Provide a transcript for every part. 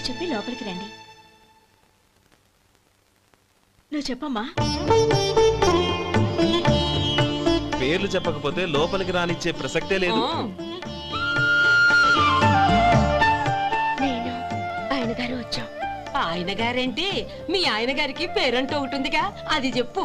చెప్పి లోపలికి రండి. నువ్వు చెప్పమ్మా. పేర్లు చెప్పకపోతే లోపలికి రానిచ్చే ప్రసక్తే లేదు. నేను ఆయన గారు వచ్చాం. ఆయన గారేంటి? మీ ఆయన గారికి పేరంటూ ఒకటిందిగా, అది చెప్పు.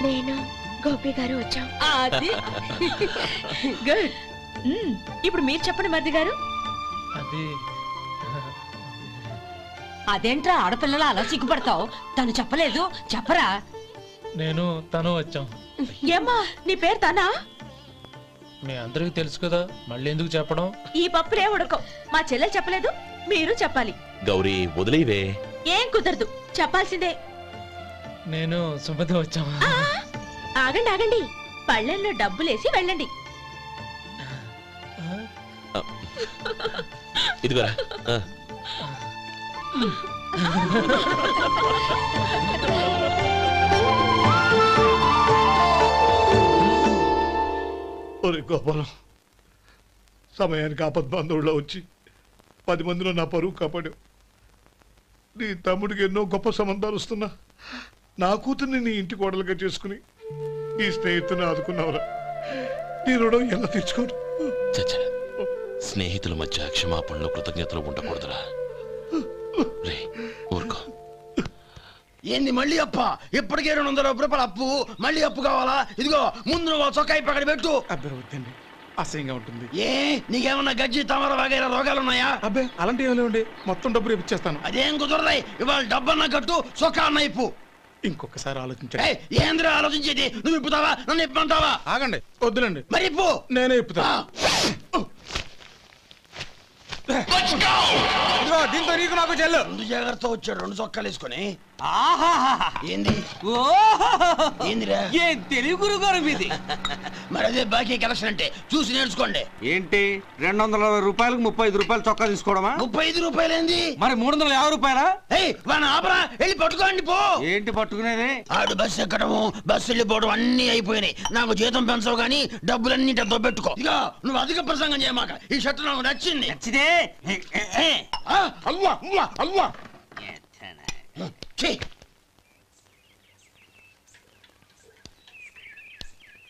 నేను గోపి గారు వచ్చాం. అది గుడ్. ఇప్పుడు మీరు చెప్పండి మరిది గారు. అదేంట్రా ఆడపిల్లలు అలా సిగ్గుపడతావు? తను చెప్పలేదు, చెప్పరా. నేను తను వచ్చాం. ఏమ్మా నీ పేరు తనా? మీ అందరికి తెలుసు కదా, మళ్ళీ ఎందుకు చెప్పడం? ఈ పప్పులే ఉడకం. మా చెల్లెలు చెప్పలేదు, మీరు చెప్పాలి. గౌరీ వదిలేవే. ఏం కుదరదు, చెప్పాల్సిందే. నేను సుమతి వచ్చాం. ఆగండి ఆగండి, పళ్ళెల్లో డబ్బులేసి వెళ్ళండి. ఇదిగోరా. ఒరే గోపాలం, సమయానికి ఆపద్బాంధవుల్లో వచ్చి 10 మందిలో నా పరువు కాపాడావు. నీ తమ్ముడికి ఎన్నో గొప్ప సంబంధాలు వస్తున్నా నా కూతుర్ని నీ ఇంటి కోడలుగా చేసుకుని నీ స్నేహితుని ఆదుకున్నావురా. నీ రుణం ఎలా తీర్చుకోరు? స్నేహితుల మధ్య క్షమాపణలు కృతజ్ఞతలు ఉండకూడదురా. రే ఊరుకో. ఏంది మళ్ళీ అప్ప? ఇప్పటికే 200 రూపాయలు అప్పు, మళ్ళీ అప్పు కావాలా? ఇదిగో ముందు నువ్వు చొక్కా పక్కన పెట్టు. అబ్బాయి వద్దండి, అసహ్యంగా ఉంటుంది. ఏ నీకేమన్నా గజ్జి తమర వగైరా రోగాలున్నాయా? అబ్బాయి అలాంటి ఏమి లేవండి, మొత్తం డబ్బు రేపు ఇచ్చేస్తాను. అదేం కుదరదాయి. ఇవాళ డబ్బన్నా కట్టు, చొక్కా అన్న ఇప్పు. ఇంకొకసారి ఆలోచించండి. ఏంద్రా ఆలోచించేది? నువ్వు ఇప్పుతావా, నన్ను ఇప్పమంటావా? ఆగండి, వద్దులండి. మరి ఇప్పు. నేనే ఇప్పుతా. దీంతో నీకు నాకు చెల్లు. 2 జాగ్రత్త వచ్చాడు, 2 చొక్కాలు వేసుకొని. ఏంది ఏందిరా? ఏం తెలుగు గురుగారు మీది? మరి అదే బాకీ కలెక్షన్ అంటే, చూసి నేర్చుకోండి. ఏంటి 220 రూపాయలకు 35 రూపాయలు చొక్కా తీసుకోవడమా? 35 రూపాయలు ఏంది? మరి 350 రూపాయలా? వాడిని ఆపరా, వెళ్ళి పట్టుకోండి పో. ఏంటి పట్టుకునేది? ఆడు బస్సు ఎక్కడము, బస్సు వెళ్ళిపోవడం అన్ని అయిపోయినాయి. నాకు జీతం పెంచవు గానీ డబ్బులన్నీ డబ్బు పెట్టుకో. ఇక నువ్వు అధిక ప్రసంగం చేయమాక. ఈ షర్ట్ నాకు నచ్చింది. నచ్చితే అల్వా అల్వా అల్వా.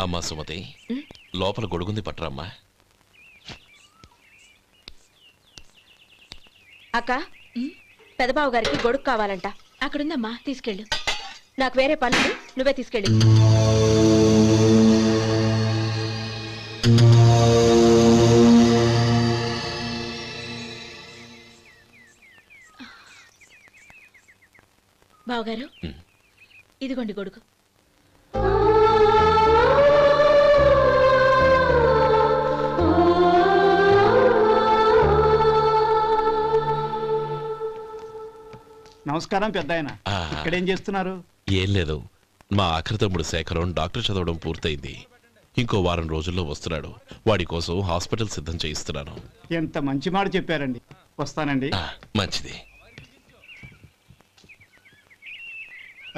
అమ్మా సుమతి, లోపల గొడుగుంది పట్టరమ్మా. అక్క, పెదబాబు గారికి గొడుగు కావాలంట. అక్కడుందమ్మా, తీసుకెళ్ళు. నాకు వేరే పనులు, నువ్వే తీసుకెళ్ళి. బావగారు, ఇదిగోండి గొడుగు. నమస్కారం పెద్దాయన. ఇక్కడేం చేస్తున్నారు? ఏం లేదు, మా ఆఖరి తమ్ముడు శేఖరం డాక్టర్ చదవడం పూర్తయింది. ఇంకో వారం రోజుల్లో వస్తున్నాడు. వాడి కోసం హాస్పిటల్ సిద్ధం చేయిస్తున్నాను. ఎంత మంచి మాట చెప్పారండి. వస్తానండి. మంచిది.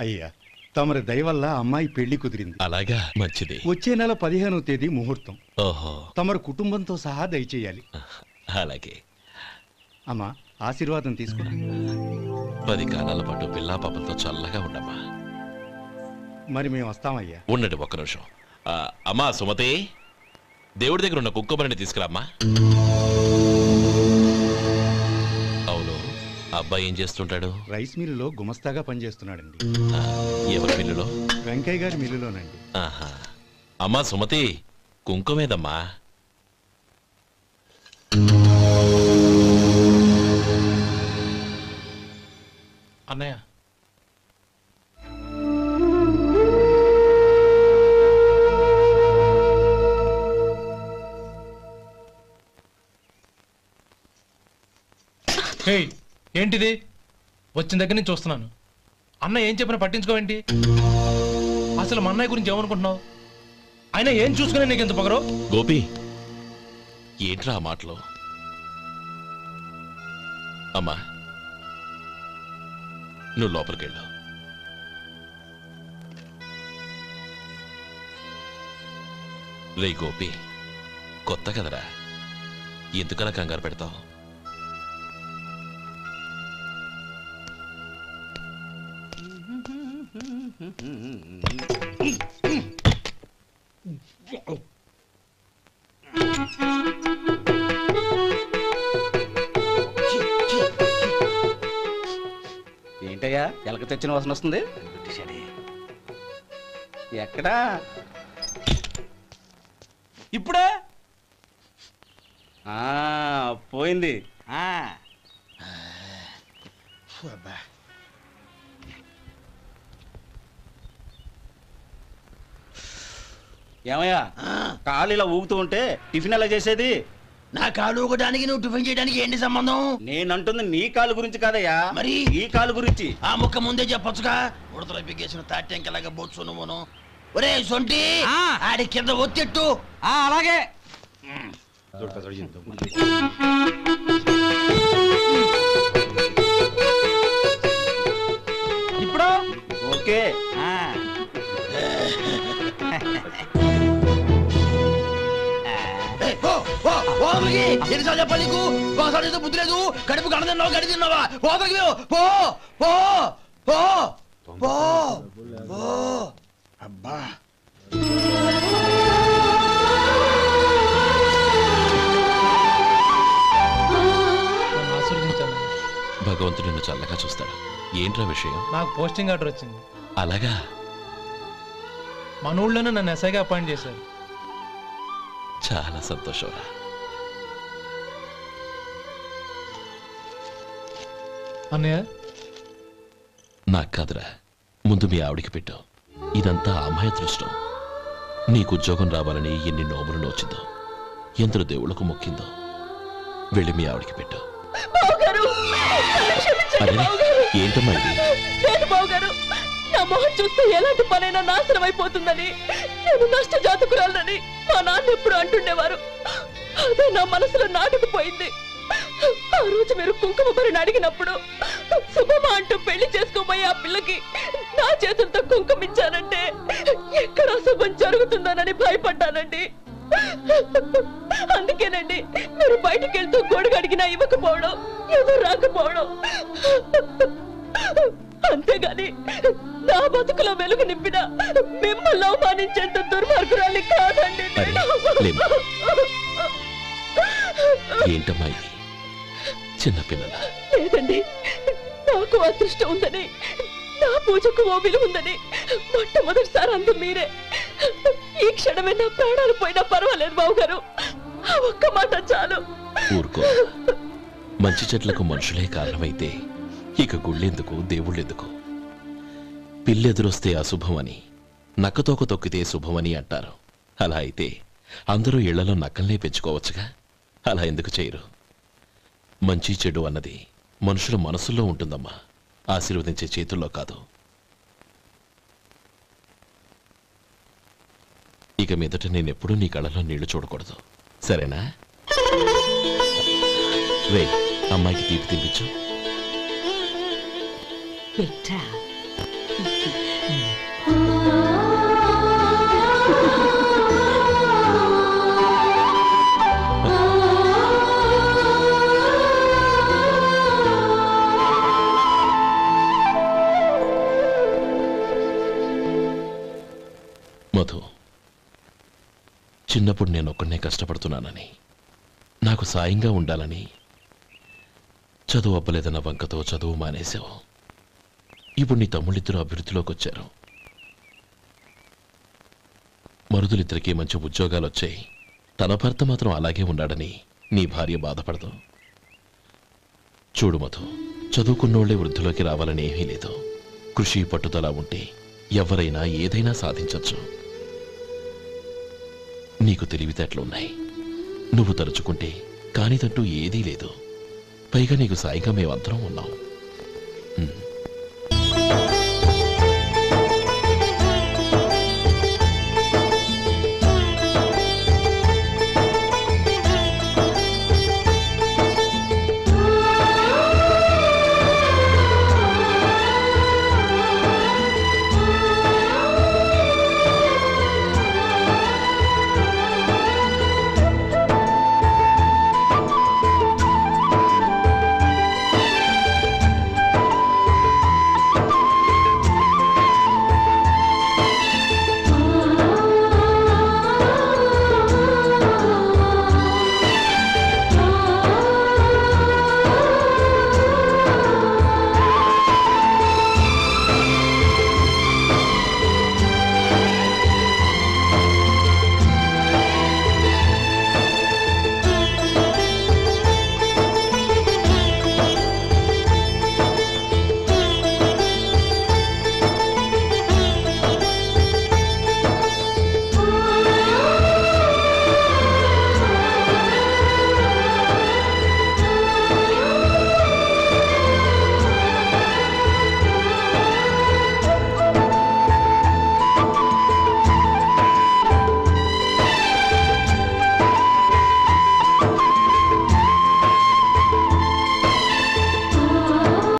అయ్యా, తమరి దయ వల్ల అమ్మాయి పెళ్లి కుదిరింది. అలాగా, మంచిది. వచ్చే నెల 15వ తేదీ ముహూర్తం. ఓహో. తమరు కుటుంబంతో సహా దయచేయాలి. అలాగే. అమ్మా, ఆశీర్వాదం తీసుకురా. 10 కాలాల పాటు పిల్లా పాపలతో చల్లగా ఉండమ్మా. మరి మేము వస్తామయ్యా. ఉండండి ఒక్క నిమిషం. అమ్మా సుమతి, దేవుడి దగ్గర ఉన్న కుక్కమరిని తీసుకురామ్మా. అవును, అబ్బాయి ఏం చేస్తుంటాడు? రైస్ మిల్లులో గుమస్తాగా పనిచేస్తున్నాడండి. ఎవరి మిల్లులో? వెంకయ్య గారి మిల్లులోనండి. ఆహా. అమ్మా సుమతి, కుంకుమేదమ్మా? అన్నయ్య, ఏంటిది? వచ్చిన దగ్గర నుంచి చూస్తున్నాను. అన్న ఏం చెప్పినా పట్టించుకోవేంటి? అసలు మా అన్నయ్య గురించి ఏమనుకుంటున్నావు? ఆయన ఏం చూసుకునే నీకు ఎంత పొగరు? గోపి, ఏంట్రా ఆ మాటలు? అమ్మా, నువ్వు లోపలికెళ్ళు. రే గోపి, కొత్త కదరా, ఎందుకలా కంగారు పెడతావు? ఏంటయ్యా ఎలక తెచ్చిన వాసన వస్తుంది? ఎక్కడా? ఇప్పుడే పోయింది. ఏమయ్యా కాలు ఇలా ఊగుతూ ఉంటే టిఫిన్ ఎలా చేసేది? నా కాలు ఊగడానికి నువ్వు టిఫిన్ చేయడానికి ఏంటి సంబంధం? నేనంటుంది నీ కాలు గురించి కాదయ్యా, మరి ఈ కాలు గురించి. ఆ ముక్క ముందే చెప్పొచ్చుగా. ఉడతలో బిగ్గేసిన తాటెంకలాగా బొచ్చు నువ్వును. ఒరే సొంటి, ఆడి కింద ఒత్తెట్టు. అలాగే. ఇప్పుడు ఓకే. ఎన్నిసార్లు చెప్పాలి నీకు? ఒకసారి ఏదో బుద్ధి లేదు. కడుపు గడ తిన్నావా గడి తిన్నావా? పోతలకి పో పో పో పో పో. అబ్బా భగవంతుడు నిన్ను చల్లగా చూస్తాడు. ఏంట్రా విషయం? నాకు పోస్టింగ్ ఆర్డర్ వచ్చింది. అలాగా? మన ఊళ్ళోనే నన్ను ఎస్ఐగా అపాయింట్ చేశారు. చాలా సంతోషంరా. అన్నయ్య నాకు కాదురా, ముందు మీ ఆవిడికి పెట్టు. ఇదంతా అమ్మాయి అదృష్టం. నీకు ఉద్యోగం రావాలని ఎన్ని నోములు నోచిందో, ఎందరు దేవుళ్లకు మొక్కిందో. వెళ్ళి మీ ఆవిడికి పెట్టు. ఏంటమ్మా ఇది? నా మొహం చూస్తే ఎలాంటి పనైనా నాశనం అయిపోతుందని, నేను నష్ట జాతకురాలని మా నాన్న ఎప్పుడు అంటుండేవారు. అదే నా మనసులో నాటుకుపోయింది. ఆ రోజు మీరు కుంకుమ భరిని అడిగినప్పుడు శుభమా అంటూ పెళ్లి చేసుకోబోయే ఆ పిల్లకి నా చేతులతో కుంకుమించానంటే ఎక్కడ శుభం జరుగుతుందోనని భయపడ్డానండి. అందుకేనండి మీరు బయటికి వెళ్తూ గొడుగు అడిగినా ఇవ్వకపోవడం, ఏదో రాకపోవడం. అంతేగాని నా బతుకులో వెలుగు నింపిన మిమ్మల్ని అవమానించేంత దుర్మార్గురాలి కాదండి. ఏంటమ్మా ఇది? చిన్నపిల్లల లేదండి, నాకు అదృష్టం ఉందని, నా పూజకు ఓ విలువ ఉందని మొట్టమొదటిసారి అందు మీరే. ఈ క్షణమే నా ప్రాణాలు పోయినా పర్వాలేదు బావుగారు. ఆ ఒక్క మాట చాలు. ఊరుకో. మంచి చెట్లకు మనుషులే కారణమైతే ఇక గుళ్ళెందుకు, దేవుళ్ళెందుకు? పిల్లెదురొస్తే అశుభమని, నక్కతోక తొక్కితే శుభమని అంటారు. అలా అయితే అందరూ ఇళ్లలో నక్కల్నే పెంచుకోవచ్చుగా. అలా ఎందుకు చేయరు? మంచి చెడు అన్నది మనుషుల మనసుల్లో ఉంటుందమ్మా, ఆశీర్వదించే చేతుల్లో కాదు. ఇక మీదట నేనెప్పుడూ నీ కళ్ళలో నీళ్లు చూడకూడదు, సరేనా? రే, అమ్మాయికి తీపి తినిపించు. మధు, చిన్నప్పుడు నేను ఒక్కడనే కష్టపడుతున్నానని, నాకు సాయంగా ఉండాలని చదువు అవ్వలేదన్న వంకతో చదువు మానేశావు. ఇప్పుడు నీ తమ్ముళ్ళిద్దరూ అభివృద్ధిలోకి వచ్చారు. మరుదులిద్దరికీ మంచి ఉద్యోగాలు వచ్చాయి. తన భర్త మాత్రం అలాగే ఉన్నాడని నీ భార్య బాధపడదు. చూడు మధు, చదువుకున్నోళ్లే వృద్ధిలోకి రావాలని ఏమీ లేదు. కృషి పట్టుదల ఉంటే ఎవరైనా ఏదైనా సాధించవచ్చు. నీకు తెలివితేటలున్నాయి. నువ్వు తలుచుకుంటే కానిదంటూ ఏదీ లేదు. పైగా నీకు సాయిగా మేమందరం ఉన్నాం.